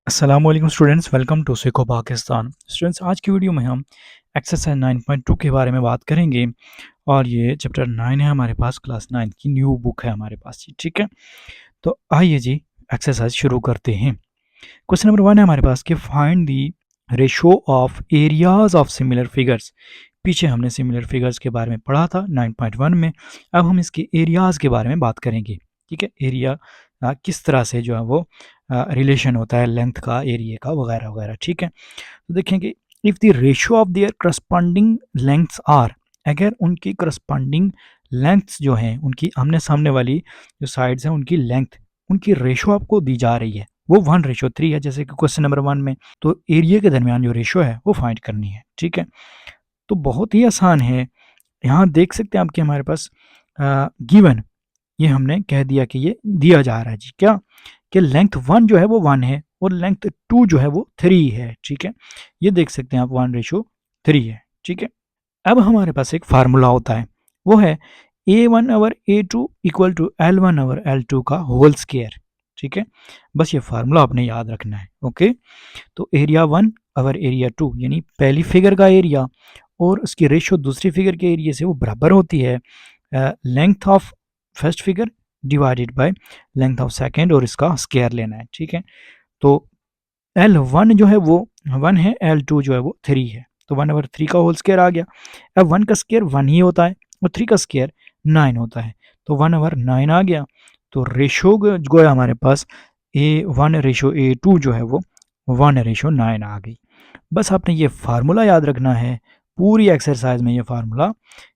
अस्सलामुअलैकुम students, welcome to सीखो Pakistan. Students, आज की वीडियो में हम एक्सरसाइज 9.2 के बारे में बात करेंगे और ये चैप्टर 9 है हमारे पास। क्लास 9 की न्यू बुक है हमारे पास जी, ठीक है। तो आइए जी एक्सरसाइज शुरू करते हैं। क्वेश्चन नंबर 1 है हमारे पास कि find the ratio of areas of similar figures. पीछे हमने सिमिलर फिगर्स के बारे में पढ़ा था 9.1 में। अब हम इसके एरियाज़ के बारे में बात करेंगे, ठीक है। एरिया किस तरह से जो है वो रिलेशन होता है लेंथ का, एरिया का, वगैरह वगैरह, ठीक है। तो देखेंगे if the ratio of their corresponding lengths are, अगर उनकी करस्पॉन्डिंग लेंथ्स जो हैं, उनकी आमने सामने वाली जो साइड्स हैं उनकी लेंथ, उनकी रेशो आपको दी जा रही है, वो 1:3 है जैसे कि क्वेश्चन नंबर 1 में। तो एरिया के दरमियान जो रेशो है वो फाइंड करनी है, ठीक है। तो बहुत ही आसान है। यहाँ देख सकते हैं आपके हमारे पास गिवन, ये हमने कह दिया कि ये दिया जा रहा है जी, क्या कि लेंथ 1 जो है वो 1 है और लेंथ 2 जो है वो 3 है, ठीक है। ये देख सकते हैं आप 1:3 है, ठीक है। अब हमारे पास एक फार्मूला होता है, वो है A1 over A2 equal to L1 over L2 का होल स्क्वायर, ठीक है। बस ये फार्मूला आपने याद रखना है, ओके। तो एरिया 1 ओवर एरिया 2 यानी पहली फिगर का एरिया और उसकी रेशो दूसरी फिगर के एरिया से वो बराबर होती है length of first figure divided by length of second, और इसका स्क्वायर लेना है, ठीक है। तो L1 जो है वो 1 है, L2 जो है वो 3 है, तो 1/3 का होल स्क्वायर आ गया। अब 1 का स्क्वायर 1 ही होता है और 3 का स्क्वायर 9 होता है, तो 1/9 आ गया। तो रेशो जो है हमारे पास A1:A2 जो है वो 1:9 आ गई। बस आपने ये फार्मूला याद रखना है, पूरी एक्सरसाइज में ये फार्मूला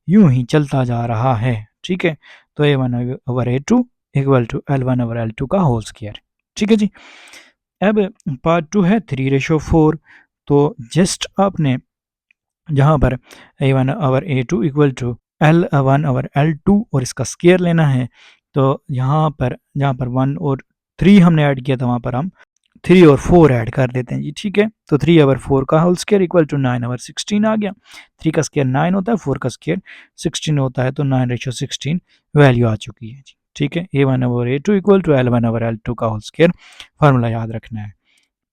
यूं ही चलता जा रहा है, ठीक है। तो A1/A2 इक्वल टू L1/L2 का होल स्क्वायर, ठीक है जी। अब पार्ट 2 है 3:4। तो जस्ट आपने जहाँ पर A1/A2 इक्वल टू L1/L2 और इसका स्क्वायर लेना है, तो यहाँ पर जहाँ पर 1 और 3 हमने ऐड किया था वहाँ पर हम 3 और 4 ऐड कर देते हैं जी, ठीक है। तो 3/4 का होल स्क्वायर इक्वल टू 9/16 आ गया। 3 का स्क्वायर 9 होता है, 4 का स्क्वायर 16 होता है, तो 9:16 वैल्यू आ चुकी है जी, ठीक है। A1/A2 इक्वल टू L1/L2 का होल स्क्वायर फार्मूला याद रखना है।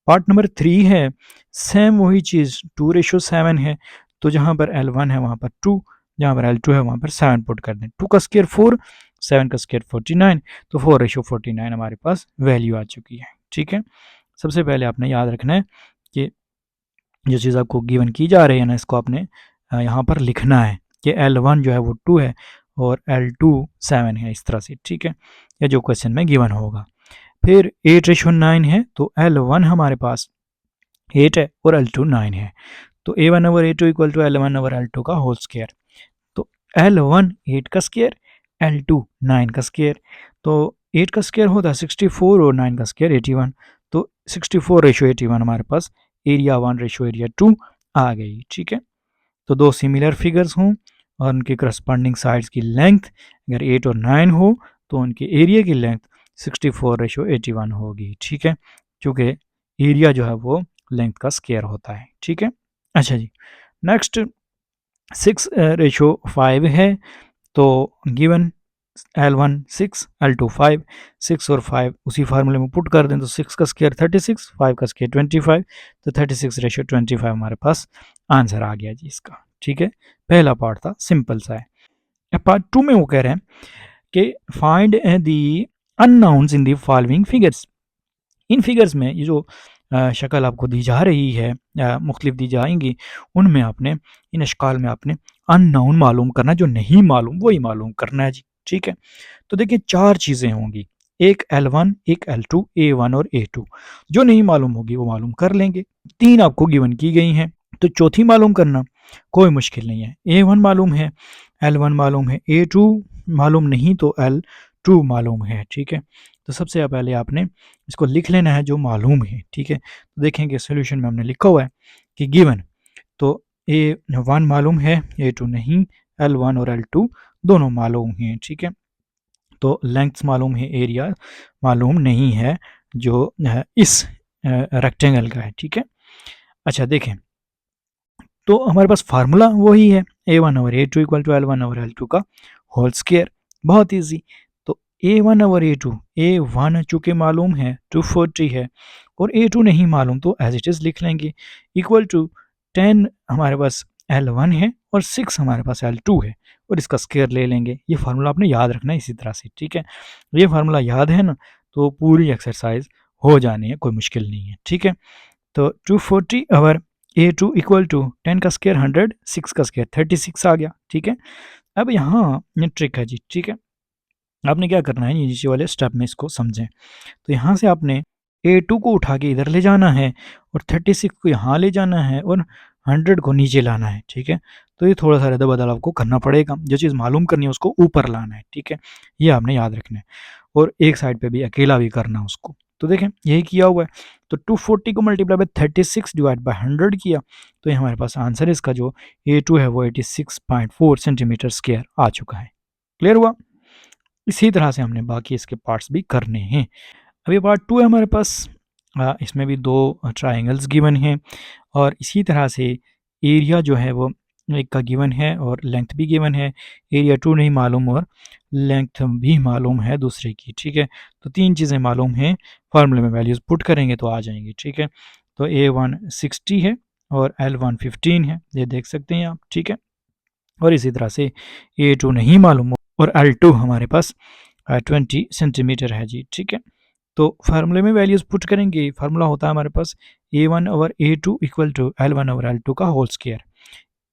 पार्ट नंबर 3 है सेम वही चीज़ 2:7 है, तो जहाँ पर L1 है वहाँ पर 2, जहाँ पर L2 है वहाँ पर 7 पुट कर दें। 2 का स्क्वायर 4, 7 का स्क्वायर 49, तो 4:49 हमारे पास वैल्यू आ चुकी है, ठीक है। सबसे पहले आपने याद रखना है कि जो चीज़ आपको गिवन की जा रही है ना, इसको आपने यहाँ पर लिखना है कि L1 जो है वो 2 है और L2 7 है, इस तरह से, ठीक है। या जो क्वेश्चन में गिवन होगा। फिर 8:9 है, तो L1 हमारे पास 8 है और L2 9 है, तो A1/A2 इक्वल टू L1/L2 का होल स्क्वायर। तो L1 8 का स्क्वायर, L2 9 का स्क्वायर, तो 8 का स्क्वायर होता है 64 और 9 का स्क्वायर 81, तो 64:81 हमारे पास एरिया 1:एरिया 2 आ गई, ठीक है। तो दो सिमिलर फिगर्स हों और उनके करस्पॉन्डिंग साइड्स की लेंथ अगर 8 और 9 हो, तो उनके एरिया की लेंथ 64:81 होगी, ठीक है, क्योंकि एरिया जो है वो लेंथ का स्क्वायर होता है, ठीक है। अच्छा जी, नेक्स्ट 6:5 है, तो गिवन L1 6, L2 5, 6 और 5 उसी फार्मूले में पुट कर दें, तो 6 का स्क्वायर 36, 5 का स्क्वायर 25, तो 36:25 हमारे पास आंसर आ गया जी इसका, ठीक है। पहला पार्ट था, सिंपल सा है। अब पार्ट 2 में वो कह रहे हैं कि find the unknowns in the following figures. इन फिगर्स में ये जो शक्ल आपको दी जा रही है, मुख्तलिफ दी जाएंगी, उनमें आपने, इन अशकाल में आपने अननाउन मालूम करना, जो नहीं मालूम वही मालूम करना है जी, ठीक है। तो देखिए 4 चीज़ें होंगी, एक L1, एक L2, A1 और A2। जो नहीं मालूम होगी वो मालूम कर लेंगे। 3 आपको गिवन की गई हैं, तो चौथी मालूम करना कोई मुश्किल नहीं है। A1 मालूम है, L1 मालूम है, A2 मालूम नहीं तो L2 मालूम है, ठीक है। तो सबसे पहले आपने इसको लिख लेना है जो मालूम है, ठीक है। तो देखेंगे सोल्यूशन में हमने लिखा हुआ है कि गिवन, तो A1 मालूम है, A2 नहीं, L1 और L2 दोनों मालूम हैं, ठीक है। तो लेंथ्स मालूम है, एरिया मालूम नहीं है जो इस रेक्टेंगल का है, ठीक है। अच्छा देखें, तो हमारे पास फार्मूला वही है, A1/A2 इक्वल टू L1/L2 का होल स्क्वायर। बहुत ईजी। तो A1/A2, A1 चूँकि मालूम है 240 है और A2 नहीं मालूम तो एज इट इज़ लिख लेंगे, इक्वल टू 10 हमारे पास L1 है और 6 हमारे पास L2 है और इसका स्क्वायर ले लेंगे। ये फार्मूला आपने याद रखना है इसी तरह से, ठीक है। ये फार्मूला याद है ना, तो पूरी एक्सरसाइज हो जानी है, कोई मुश्किल नहीं है, ठीक है। तो 240 और A2 इक्वल टू 10 का स्क्वायर 100, 6 का स्क्वायर 36 आ गया, ठीक है। अब यहाँ ये ट्रिक है जी, ठीक है। आपने क्या करना है, ये नीचे वाले स्टेप में इसको समझें। तो यहाँ से आपने A2 को उठा के इधर ले जाना है और 36 को यहाँ ले जाना है और 100 को नीचे लाना है, ठीक है। तो ये थोड़ा सा रद्द बदल आपको करना पड़ेगा, जो चीज़ मालूम करनी है उसको ऊपर लाना है, ठीक है। ये आपने याद रखना है और एक साइड पे भी अकेला भी करना है उसको। तो देखें यही किया हुआ है। तो 240 को मल्टीप्लाई बाय 36 डिवाइड बाय 100 किया, तो ये हमारे पास आंसर इसका जो A2 है वो 86.4 सेंटीमीटर स्क्वायर आ चुका है। क्लियर हुआ? इसी तरह से हमने बाकी इसके पार्ट्स भी करने हैं। अभी पार्ट 2 है हमारे पास। इसमें भी 2 ट्रायंगल्स गिवन हैं और इसी तरह से एरिया जो है वो एक का गिवन है और लेंथ भी गिवन है। एरिया 2 नहीं मालूम और लेंथ भी मालूम है दूसरे की, ठीक है। तो 3 चीज़ें मालूम हैं, फार्मूले में वैल्यूज़ पुट करेंगे तो आ जाएंगी, ठीक है। तो A1 60 है और L1 15 है, ये देख सकते हैं आप, ठीक है। और इसी तरह से A2 नहीं मालूम और L2 हमारे पास 20 सेंटीमीटर है जी, ठीक है। तो फार्मूले में वैल्यूज़ पुट करेंगे, फार्मूला होता है हमारे पास A1 over A2 equal to L1 over L2 का होल स्क्वायर।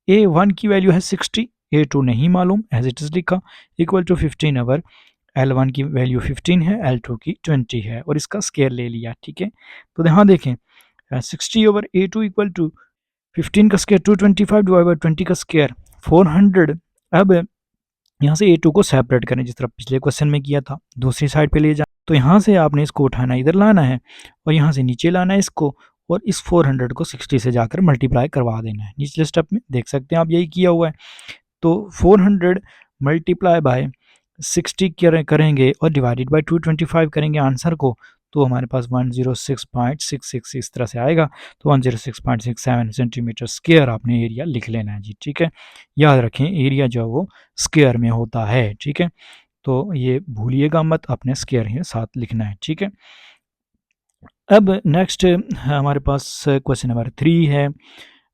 A1 की वैल्यू है 60, A2 नहीं मालूम एज इट इज़ लिखा, इक्वल टू 15 ओवर L1 की वैल्यू 15 है, L2 की 20 है और इसका स्क्वायर ले लिया, ठीक है। तो यहाँ देखें 60 ओवर A2 इक्वल टू 15 का स्क्वायर 225 डिवाइड बाई 20 का स्क्वायर 400। अब यहाँ से A2 को सेपरेट करें जिस तरह पिछले क्वेश्चन में किया था, दूसरी साइड पे ले जाए। तो यहाँ से आपने इसको उठाना इधर लाना है और यहाँ से नीचे लाना है इसको और इस 400 को 60 से जाकर मल्टीप्लाई करवा देना है। निचले स्टेप में देख सकते हैं आप यही किया हुआ है। तो 400 मल्टीप्लाई बाय 60 करेंगे और डिवाइडेड बाय 225 करेंगे आंसर को, तो हमारे पास 106.66 इस तरह से आएगा। तो 106.67 सेंटीमीटर स्क्वायर आपने एरिया लिख लेना है जी, ठीक है। याद रखें एरिया जो है वो स्क्वायर में होता है, ठीक है। तो ये भूलिएगा मत, अपने स्क्वायर ही साथ लिखना है, ठीक है। अब नेक्स्ट हमारे पास क्वेश्चन नंबर 3 है।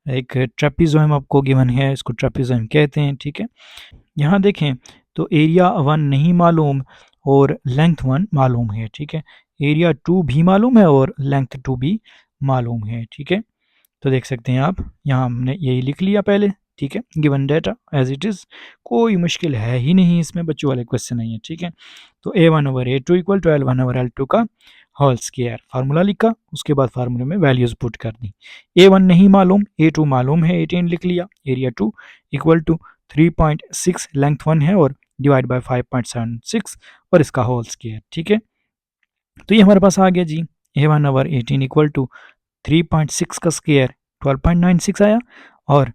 एक ट्रेपीजोइम आपको गिवन है, इसको ट्रेपीजोइम कहते हैं, ठीक है। यहाँ देखें तो एरिया 1 नहीं मालूम और लेंथ 1 मालूम है, ठीक है। एरिया 2 भी मालूम है और लेंथ 2 भी मालूम है, ठीक है। तो देख सकते हैं आप, यहाँ हमने यही लिख लिया पहले, ठीक है। Given data as it is, कोई मुश्किल है ही नहीं इसमें, बच्चों वाले क्वेश्चन नहीं है, ठीक है। तो A1 over A2 equal to L1 over L2 का होल स्क्वायर, फार्मूला लिखा, उसके बाद फार्मूले में वैल्यूज पुट कर दी। A1 नहीं मालूम, A2 मालूम है, 18 लिख लिया। एरिया 2 इक्वल टू 3.6, लेंथ 1 है और डिवाइड बाय 5.76 और इसका होल स्क्वायर, ठीक है। तो ये हमारे पास आ गया जी। A1 ओवर 18 इक्वल टू 3.6 का स्क्वायर 12.96 आया और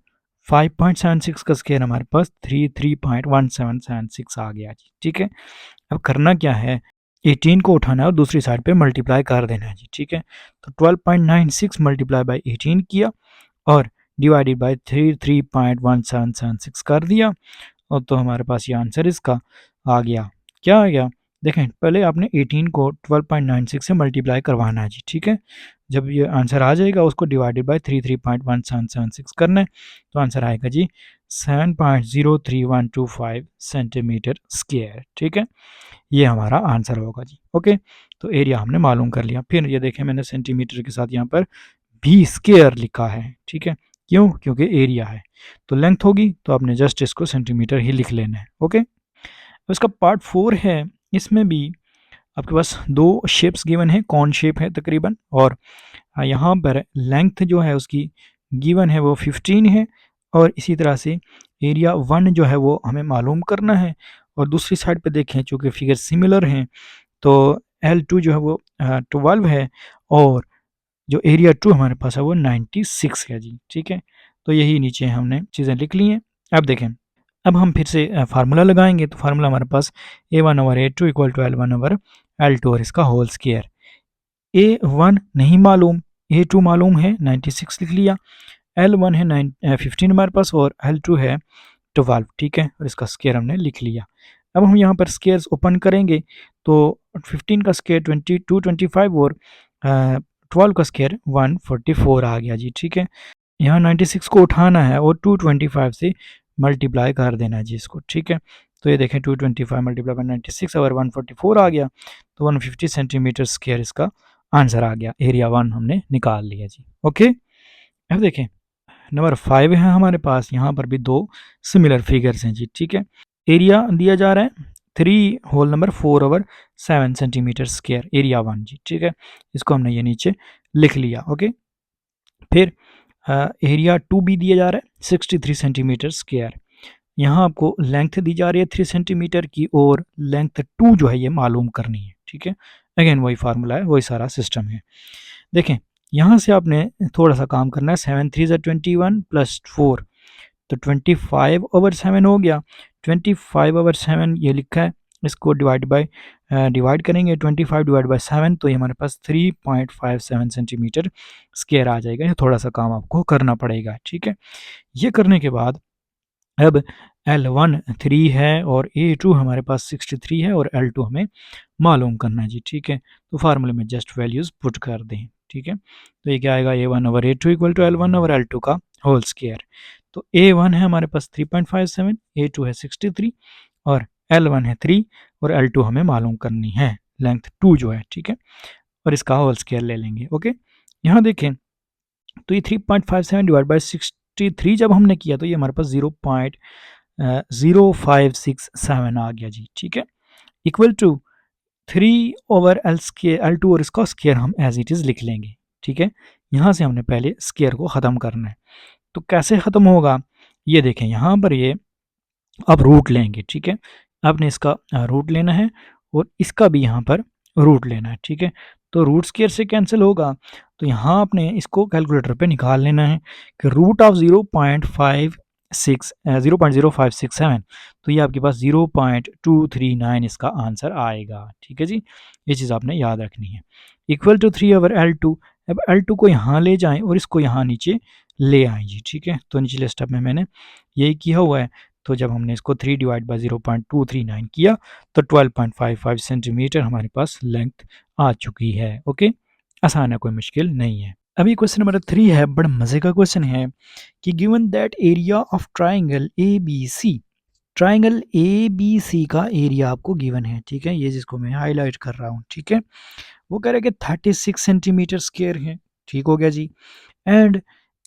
5.76 का स्क्वायर हमारे पास 3.1776 आ गया जी, ठीक है। अब करना क्या है, 18 को उठाना है और दूसरी साइड पे मल्टीप्लाई कर देना है जी, ठीक है। तो 12.96 मल्टीप्लाई बाय 18 किया और डिवाइडेड बाय 3.1776 कर दिया और तो हमारे पास ये आंसर इसका आ गया। क्या आ गया, देखें पहले आपने 18 को 12.96 से मल्टीप्लाई करवाना है जी, ठीक है। जब ये आंसर आ जाएगा उसको डिवाइडेड बाय 3.1776 करना है, तो आंसर आएगा जी 7.03125 सेंटीमीटर स्क्वायर, ठीक है। ये हमारा आंसर होगा जी, ओके। तो एरिया हमने मालूम कर लिया। फिर ये देखें मैंने सेंटीमीटर के साथ यहाँ पर भी स्क्वायर लिखा है, ठीक है। क्यों? क्योंकि एरिया है। तो लेंथ होगी तो आपने जस्ट इसको सेंटीमीटर ही लिख लेना है, ओके। इसका पार्ट 4 है, इसमें भी आपके पास 2 शेप्स गिवन है, कॉन शेप है तकरीबन, और यहाँ पर लेंथ जो है उसकी गिवन है वो 15 है और इसी तरह से एरिया 1 जो है वो हमें मालूम करना है। और दूसरी साइड पे देखें चूँकि फिगर सिमिलर हैं तो L2 जो है वो 12 है और जो एरिया 2 हमारे पास है वो 96 है जी, ठीक है। तो यही नीचे हमने चीज़ें लिख ली हैं। अब देखें, अब हम फिर से फार्मूला लगाएंगे। तो फार्मूला हमारे पास A1 over A2 equal to L1 over L2 और इसका होल स्क्वायर। A1 नहीं मालूम, A2 मालूम है, 96 लिख लिया। L1 है 15 हमारे पास और L2 है 12, ठीक है। और इसका स्क्वायर हमने लिख लिया। अब हम यहाँ पर स्क्वायर्स ओपन करेंगे तो 15 का स्क्वायर 22, 25 और 12 का स्क्वायर 144 आ गया जी, ठीक है। यहाँ 96 को उठाना है और 225 से मल्टीप्लाई कर देना है जी इसको, ठीक है। तो ये देखें 225 मल्टीप्लाई बाय 96 अगर 144 आ गया तो 150 सेंटीमीटर स्क्वायर इसका आंसर आ गया। एरिया 1 हमने निकाल लिया जी, ओके। अब देखें नंबर 5 है हमारे पास, यहाँ पर भी दो सिमिलर फिगर्स हैं जी, ठीक है। एरिया दिया जा रहा है 3 whole number 4/7 centimetre square, area 1 जी, ठीक है। इसको हमने ये नीचे लिख लिया, ओके। फिर एरिया 2 भी दिया जा रहा है 63 सेंटीमीटर स्क्वायर। यहाँ आपको लेंथ दी जा रही है 3 सेंटीमीटर की और लेंथ 2 जो है ये मालूम करनी है, ठीक है। अगेन वही फार्मूला है, वही सारा सिस्टम है। देखें यहाँ से आपने थोड़ा सा काम करना है, 7 3 21 प्लस 4 तो 25/7 हो गया। 25/7 ये लिखा है, इसको डिवाइड करेंगे 25/7 तो ये हमारे पास 3.57 सेंटीमीटर स्क्वायर आ जाएगा। ये थोड़ा सा काम आपको करना पड़ेगा, ठीक है। ये करने के बाद अब L1 3 है और A2 हमारे पास 63 है और L2 हमें मालूम करना है जी, ठीक है। तो फार्मूले में जस्ट वैल्यूज़ पुट कर दें, ठीक है। तो ये क्या आएगा, A1/A2 इक्वल टू L1/L2 का होल स्क्वायर। तो A1 है हमारे पास 3.57, A2 है 63 और L1 है 3 और L2 हमें मालूम करनी है, लेंथ 2 जो है, ठीक है। और इसका होल स्क्वायर ले लेंगे, ओके। यहाँ देखें तो ये 3.57 डिवाइड बाई 63 जब हमने किया तो ये हमारे पास 0.0567 आ गया जी, ठीक है। इक्वल टू 3/L2 और इसका स्क्वायर हम एज इट इज़ लिख लेंगे, ठीक है। यहाँ से हमने पहले स्क्वायर को ख़त्म करना है। तो कैसे ख़त्म होगा, ये देखें यहाँ पर ये अब रूट लेंगे, ठीक है। आपने इसका रूट लेना है और इसका भी यहाँ पर रूट लेना है, ठीक है। तो रूट स्क्वायर से कैंसिल होगा तो यहाँ आपने इसको कैलकुलेटर पे निकाल लेना है कि रूट ऑफ 0.0567 तो ये आपके पास 0.239 इसका आंसर आएगा, ठीक है जी। ये चीज़ आपने याद रखनी है। इक्वल टू 3/L2, अब L2 को यहाँ ले जाएं और इसको यहाँ नीचे ले आएँ जी, ठीक है। तो निचले स्टेप में मैंने यही किया हुआ है। तो जब हमने इसको 3 डिवाइड बाई 0.239 किया तो 12.55 सेंटीमीटर हमारे पास लेंथ आ चुकी है, ओके। आसान है, कोई मुश्किल नहीं है। अभी क्वेश्चन नंबर 3 है, बड़ा मज़े का क्वेश्चन है कि given that area of triangle A B C, triangle A B C का एरिया आपको गिवन है, ठीक है। ये जिसको मैं हाईलाइट कर रहा हूँ, ठीक है। वो कह रहा है कि 36 सेंटीमीटर स्क्वायर है, ठीक हो गया जी। And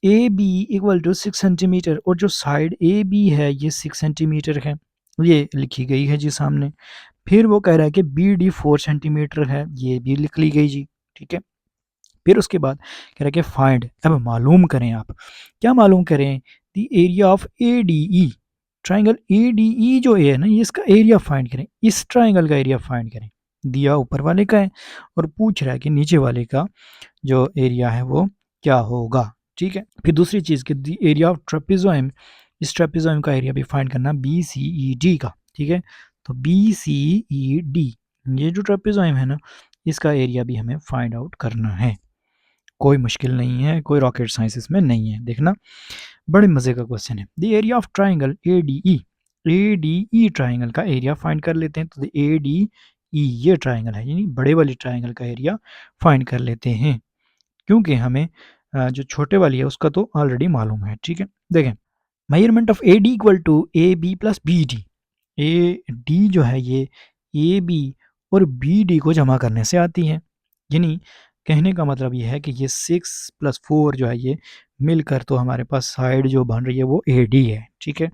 A B equal to 6 centimetre और जो साइड ए बी है ये 6 सेंटीमीटर है, ये लिखी गई है जी सामने। फिर वो कह रहा है कि बी डी 4 सेंटीमीटर है, ये भी लिख ली गई जी, ठीक है। फिर उसके बाद कह रहा है कि फाइंड, अब मालूम करें आप, क्या मालूम करें, the area of A D E, triangle A D E जो है ना ये इसका एरिया फाइंड करें, इस ट्राइंगल का एरिया फाइंड करें। दिया ऊपर वाले का है और पूछ रहा है कि नीचे वाले का जो एरिया है वो क्या होगा, ठीक है। फिर दूसरी चीज़ कि द एरिया ऑफ ट्रेपेजोइम, इस ट्रेपेजोइम का एरिया भी फाइंड करना बी सी ई डी का, ठीक है। तो बी सी ई डी ये जो ट्रेपेजोइम है ना इसका एरिया भी हमें फाइंड आउट करना है। कोई मुश्किल नहीं है, कोई रॉकेट साइंस इसमें नहीं है, देखना बड़े मज़े का क्वेश्चन है। The area of triangle A D E triangle का एरिया फाइंड कर लेते हैं। तो द ए डी ई ये ट्राइंगल है, यानी बड़े वाली ट्राइंगल का एरिया फाइंड कर लेते हैं, क्योंकि हमें जो छोटे वाली है उसका तो ऑलरेडी मालूम है, ठीक है। देखें measurement of A D equal to A B plus B D, A D जो है ये ए बी और बी डी को जमा करने से आती है, यानी कहने का मतलब ये है कि ये 6 + 4 जो है ये मिलकर तो हमारे पास साइड जो बन रही है वो ए डी है, ठीक है।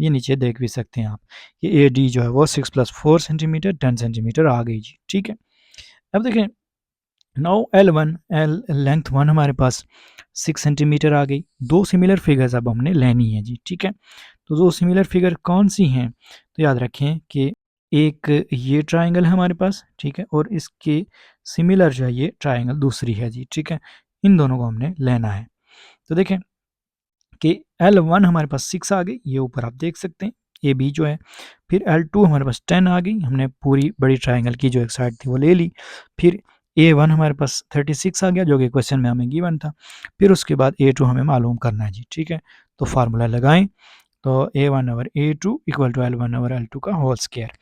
ये नीचे देख भी सकते हैं आप, ये ए डी जो है वो 6 + 4 सेंटीमीटर 10 सेंटीमीटर आ गई जी, ठीक है। अब देखें नाउ एल लेंथ 1 हमारे पास 6 सेंटीमीटर आ गई। दो सिमिलर फिगर्स अब हमने लेनी है जी, ठीक है। तो दो सिमिलर फिगर कौन सी हैं, तो याद रखें कि एक ये ट्राइंगल है हमारे पास, ठीक है, और इसके सिमिलर जो है ये ट्राइंगल दूसरी है जी, ठीक है। इन दोनों को हमने लेना है। तो देखें कि L1 हमारे पास 6 आ गई, ये ऊपर आप देख सकते हैं ए बी जो है। फिर L2 हमारे पास 10 आ गई, हमने पूरी बड़ी ट्राइंगल की जो एक साइड थी वो ले ली। फिर A1 हमारे पास 36 आ गया जो कि क्वेश्चन में हमें गिवन था। फिर उसके बाद A2 हमें मालूम करना है जी, ठीक है। तो फार्मूला लगाएं, तो A1/A2 इक्वल टू L1/L2 का होल स्क्वायर।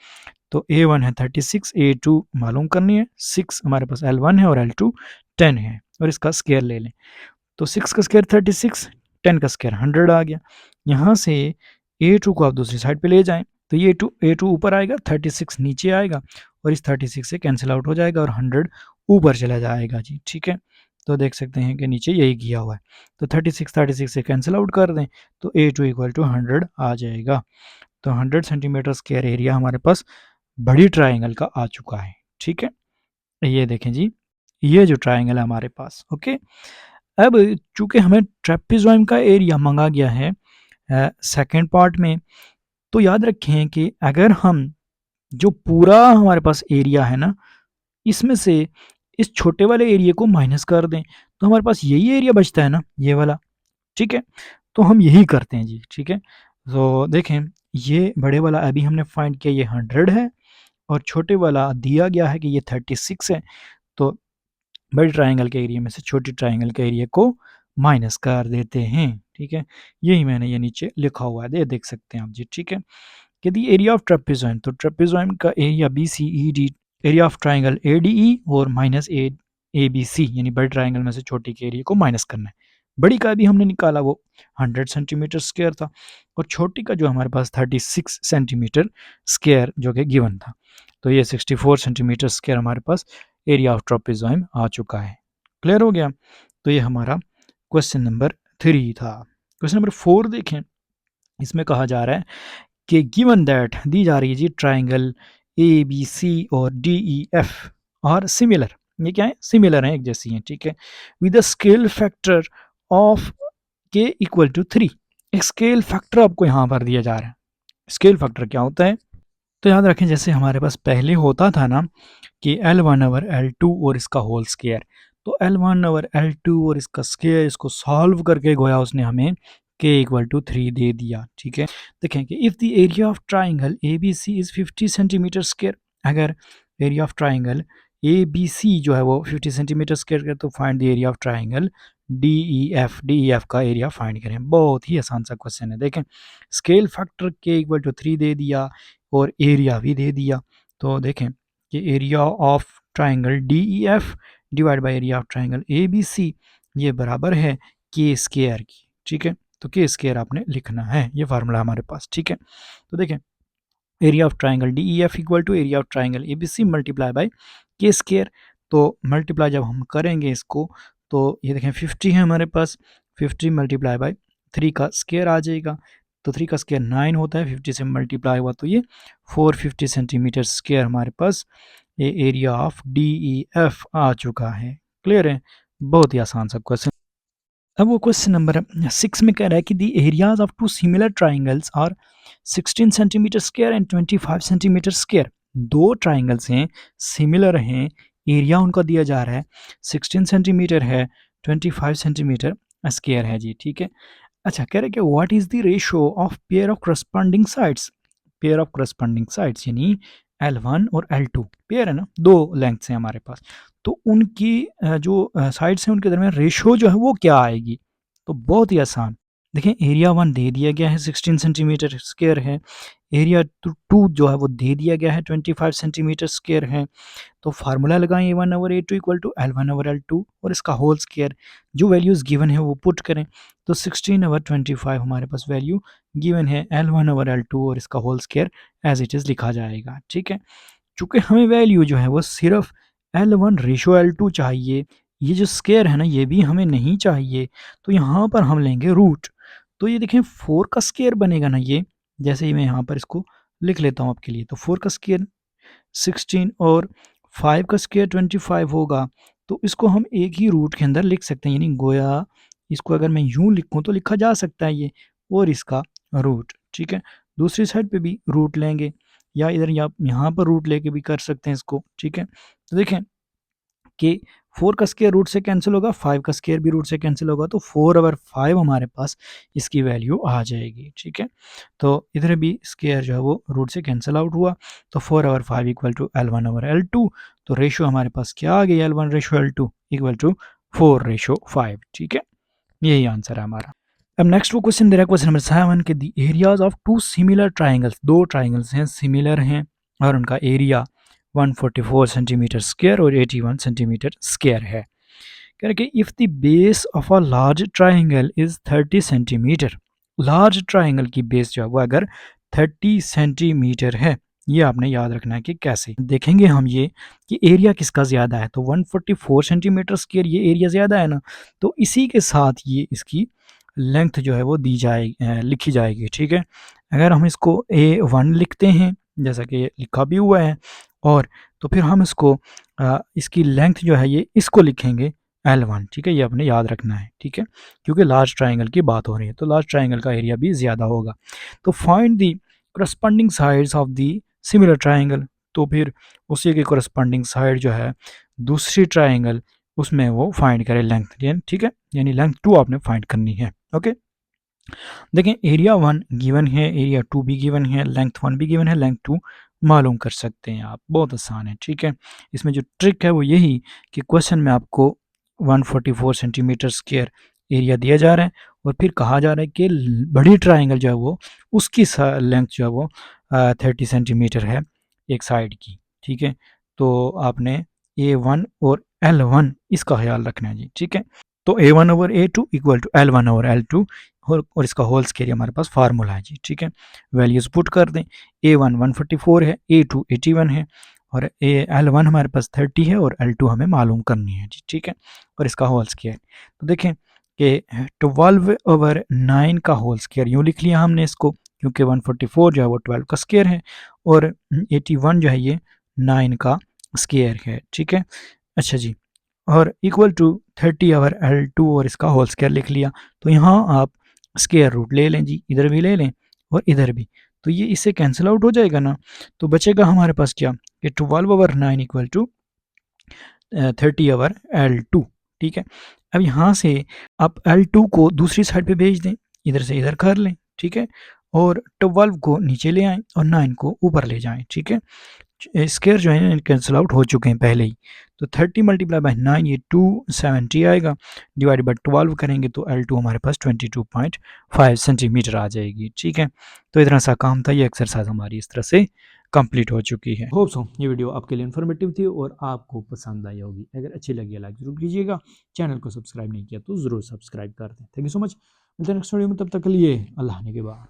तो A1 है 36, A2 मालूम करनी है, 6 हमारे पास L1 है और L2 10 है। और इसका स्क्वायर ले लें, तो 6 का स्क्वायर 36, 10 का स्क्वायर 100 आ गया। यहाँ से A2 को आप दूसरी साइड पे ले जाएँ, तो ये A2 ऊपर आएगा, 36 नीचे आएगा और इस 36 से कैंसिल आउट हो जाएगा और 100 ऊपर चला जाएगा जी, ठीक है। तो देख सकते हैं कि नीचे यही किया हुआ है। तो 36 से कैंसिल आउट कर दें, तो A2 इक्वल टू 100 आ जाएगा। तो 100 सेंटीमीटर स्क्वायर एरिया हमारे पास बड़ी ट्राइंगल का आ चुका है, ठीक है। ये देखें जी, ये जो ट्राइंगल है हमारे पास, ओके। अब चूंकि हमें ट्रेपेजोइड का एरिया मांगा गया है सेकंड पार्ट में, तो याद रखें कि अगर हम जो पूरा हमारे पास एरिया है ना, इसमें से इस छोटे वाले एरिया को माइनस कर दें, तो हमारे पास यही एरिया बचता है ना, ये वाला, ठीक है। तो हम यही करते हैं जी, ठीक है। तो देखें, ये बड़े वाला अभी हमने फाइंड किया, ये 100 है और छोटे वाला दिया गया है कि ये 36 है। तो बड़े ट्राइंगल के एरिया में से छोटी ट्राइंगल के एरिया को माइनस कर देते हैं, ठीक है। यही मैंने ये नीचे लिखा हुआ है, ये देख सकते हैं आप जी, ठीक है। यदि एरिया ऑफ ट्रेपेजोइड, तो ट्रेपेजोइड का area BCED, area of triangle ADE और माइनस ABC, यानी बड़े ट्राइंगल में से छोटी के एरिया को माइनस करना है। बड़ी का भी हमने निकाला, वो 100 सेंटीमीटर स्क्वायर था और छोटी का जो हमारे पास 36 सेंटीमीटर स्क्वायर जो कि गिवन था। तो ये 64 सेंटीमीटर स्क्वायर हमारे पास एरिया ऑफ ट्रेपेजोइड आ चुका है। क्लियर हो गया। तो ये हमारा क्वेश्चन नंबर 3 था। क्वेश्चन नंबर 4 देखें, इसमें कहा जा रहा है कि गिवन दैट, दी जा रही है जी, ट्राइंगल ABC और DEF और सिमिलर, ये क्या है, सिमिलर हैं, एक जैसी हैं, ठीक है, विद स्केल फैक्टर ऑफ के इक्वल टू 3। एक स्केल फैक्टर आपको यहाँ पर दिया जा रहा है। स्केल फैक्टर क्या होता है, तो याद रखें जैसे हमारे पास पहले होता था ना कि L1 ओवर L2 और इसका होल स्क्वायर, तो L1 ओवर L2 और इसका स्क्वायर, इसको सॉल्व करके गोया उसने हमें k इक्वल टू 3 दे दिया, ठीक है। देखें कि if the area of triangle ABC is 50 centimetre square, अगर एरिया ऑफ ट्राइंगल ABC जो है वो 50 सेंटीमीटर स्क्वायर है, तो find the area of triangle DEF का एरिया फाइंड करें। बहुत ही आसान सा क्वेश्चन है। देखें, scale factor k equal to 3 दे दिया और एरिया भी दे दिया, तो देखें कि area of triangle DEF divide by area of triangle ABC ये बराबर है के स्क्वायर की, ठीक है। तो के स्क्वायर आपने लिखना है, ये फार्मूला हमारे पास, ठीक है। तो देखें, area of triangle DEF equal to area of triangle ABC multiply by K square. तो मल्टीप्लाई जब हम करेंगे इसको, तो ये देखें 50 है हमारे पास, 50 मल्टीप्लाई बाय 3 का स्क्वायर आ जाएगा, तो 3 का स्क्वायर 9 होता है, 50 से मल्टीप्लाई हुआ तो ये 450 सेंटीमीटर स्क्वायर हमारे पास ये एरिया ऑफ DEF आ चुका है। क्लियर है, बहुत ही आसान सा क्वेश्चन। अब वो क्वेश्चन नंबर 6 में कह रहा है कि the areas of two similar triangles are 16 centimetre square and 25 centimetre square. दो ट्राइंगल्स हैं, सिमिलर हैं, एरिया उनका दिया जा रहा है, 16 सेंटीमीटर है, 25 सेंटीमीटर स्क्वायर है जी, ठीक है। अच्छा, कह रहे हैं कि what is the ratio of pair of corresponding sides, pair of corresponding sides यानी L1 और L2 पेयर है ना, दो लेंथ्स हैं हमारे पास, तो उनकी जो साइड्स हैं उनके दरमियान रेशियो जो है वो क्या आएगी। तो बहुत ही आसान, देखें एरिया 1 दे दिया गया है 16 सेंटीमीटर स्क्वायर है, एरिया 2 जो है वो दे दिया गया है 25 सेंटीमीटर स्क्वायर है। तो फार्मूला लगाएं A1 over A2 equal to L1 over L2 और इसका होल स्क्वायर, जो वैल्यूज़ गिवन है वो पुट करें, तो 16 ओवर 25 हमारे पास वैल्यू गिवन है, L1 ओवर L2 और इसका whole square as it is लिखा जाएगा, ठीक है। चूँकि हमें वैल्यू जो है वो सिर्फ L1 रेशो L2 चाहिए, ये जो स्क्वायर है ना ये भी हमें नहीं चाहिए, तो यहाँ पर हम लेंगे रूट। तो ये देखें 4 का स्क्वायर बनेगा ना ये, जैसे ही मैं यहाँ पर इसको लिख लेता हूँ आपके लिए, तो 4 का स्क्वायर 16 और 5 का स्क्वायर 25 होगा, तो इसको हम एक ही रूट के अंदर लिख सकते हैं, यानी गोया इसको अगर मैं यूँ लिखूँ तो लिखा जा सकता है ये और इसका रूट, ठीक है। दूसरी साइड पे भी रूट लेंगे या इधर यहाँ पर रूट लेके भी कर सकते हैं इसको, ठीक है। तो देखें कि 4 का स्क्वायर रूट से कैंसिल होगा, 5 का स्क्वायर भी रूट से कैंसिल होगा, तो 4 ओवर 5 हमारे पास इसकी वैल्यू आ जाएगी, ठीक है। तो इधर भी स्क्वायर जो है वो रूट से कैंसिल आउट हुआ, तो 4 over 5 equal to L1 over L2, तो रेशो हमारे पास क्या आ गई, L1 ratio L2 equal to 4 ratio 5, ठीक है। यही आंसर है हमारा। अब नेक्स्ट वो क्वेश्चन दे रहा है, क्वेश्चन नंबर 7 के the areas of two similar triangles, दो ट्राइंगल्स हैं, सिमिलर हैं और उनका एरिया 144 सेंटीमीटर स्क्वायर और 81 सेंटीमीटर स्क्वायर है। कह रहे कि if the base of a large triangle is 30 centimetre, large triangle की बेस जो है वो अगर 30 सेंटीमीटर है, ये आपने याद रखना है कि कैसे देखेंगे हम ये कि एरिया किसका ज़्यादा है, तो 144 सेंटीमीटर स्क्वायर ये एरिया ज़्यादा है ना, तो इसी के साथ ये इसकी लेंथ जो है वो दी जाए लिखी जाएगी, ठीक है। अगर हम इसको A1 लिखते हैं जैसा कि ये लिखा भी हुआ है, और तो फिर हम इसको इसकी लेंथ जो है ये इसको लिखेंगे L1, ठीक है, ये आपने याद रखना है, ठीक है, क्योंकि लार्ज ट्राइंगल की बात हो रही है तो लार्ज ट्राइंगल का एरिया भी ज़्यादा होगा। तो find the corresponding sides of the similar triangle, तो फिर उसी के करस्पॉन्डिंग साइड जो है दूसरी ट्राइंगल उसमें वो फाइंड करें लेंथ, ठीक है, यानी लेंथ 2 आपने फाइंड करनी है। ओके, देखें एरिया 1 गिवन है, एरिया 2 भी गिवन है, लेंथ 1 भी गिवन है, लेंथ 2 मालूम कर सकते हैं आप, बहुत आसान है, ठीक है। इसमें जो ट्रिक है वो यही कि क्वेश्चन में आपको 144 सेंटीमीटर स्क्वायर एरिया दिया जा रहा है और फिर कहा जा रहा है कि बड़ी ट्राइंगल जो है वो उसकी लेंथ जो है वो 30 सेंटीमीटर है एक साइड की, ठीक है। तो आपने A1 और L1 इसका ख्याल रखना है जी, ठीक है। तो A1 over A2 equal to L1 over L2, और इसका होल स्केयर हमारे पास फार्मूला है जी, ठीक है। वैल्यूज़ पुट कर दें, A1 144 है, A2 81 है, और L1 हमारे पास 30 है और L2 हमें मालूम करनी है जी, ठीक है, और इसका होल स्केयर। तो देखें कि 12 ओवर 9 का होल स्केयर यूँ लिख लिया हमने इसको, क्योंकि 144 जो है वो 12 का स्केयर है और 81 जो है ये 9 का स्केयर है, ठीक है। अच्छा जी, और इक्वल टू 30 आवर L2 और इसका होल स्क्वायर लिख लिया। तो यहाँ आप स्क्वायर रूट ले लें जी, इधर भी ले लें और इधर भी, तो ये इससे कैंसिल आउट हो जाएगा ना, तो बचेगा हमारे पास क्या कि 12 over 9 equal to 30 over L2, ठीक है। अब यहाँ से आप L2 को दूसरी साइड पे भेज दें, इधर से इधर कर लें, ठीक है, और 12 को नीचे ले आएँ और 9 को ऊपर ले जाएँ, ठीक है। स्क्वायर जो है कैंसिल आउट हो चुके हैं पहले ही, तो 30 मल्टीप्लाई बाय 9 ये 270 आएगा, डिवाइड बाय 12 करेंगे तो L2 हमारे पास 22.5 सेंटीमीटर आ जाएगी, ठीक है। तो इतना सा काम था, ये एक्सरसाइज हमारी इस तरह से कंप्लीट हो चुकी है। होप सो ये वीडियो आपके लिए इन्फॉर्मेटिव थी और आपको पसंद आई होगी। अगर अच्छी लगी है लाइक जरूर कीजिएगा, चैनल को सब्सक्राइब नहीं किया तो ज़रूर सब्सक्राइब कर दें। थैंक यू सो मच, मिलते हैं नेक्स्ट वीडियो में, तब तक के लिए अल्लाह ने के बाद।